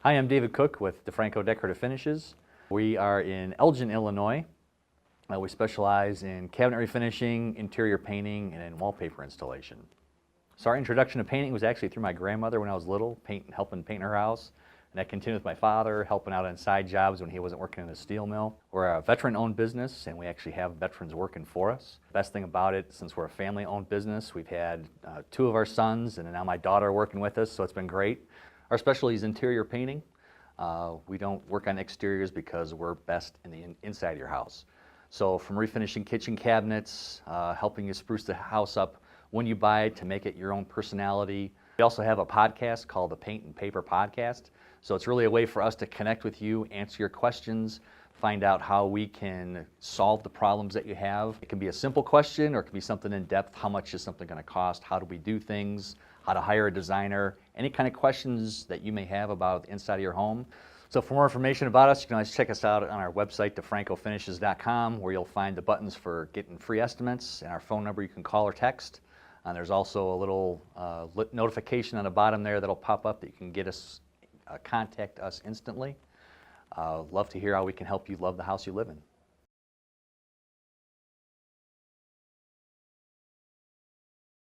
Hi, I'm David Cook with Dfranco Decorative Finishes. We are in Elgin, Illinois. We specialize in cabinet refinishing, interior painting, and in wallpaper installation. So our introduction to painting was actually through my grandmother when I was little, helping paint her house. And that continued with my father, helping out on side jobs when he wasn't working in a steel mill. We're a veteran-owned business, and we actually have veterans working for us. Best thing about it, since we're a family-owned business, we've had two of our sons, and now my daughter working with us, so it's been great. Our specialty is interior painting. We don't work on exteriors because we're best in the inside of your house. So from refinishing kitchen cabinets, helping you spruce the house up when you buy it to make it your own personality. We also have a podcast called the Paint and Paper Podcast. So it's really a way for us to connect with you, answer your questions, find out how we can solve the problems that you have. It can be a simple question or it can be something in depth. How much is something going to cost? How do we do things? How to hire a designer? Any kind of questions that you may have about the inside of your home. So for more information about us, you can always check us out on our website, dfrancofinishes.com, where you'll find the buttons for getting free estimates and our phone number you can call or text. And there's also a little notification on the bottom there that'll pop up that you can get us, contact us instantly. Love to hear how we can help you love the house you live in.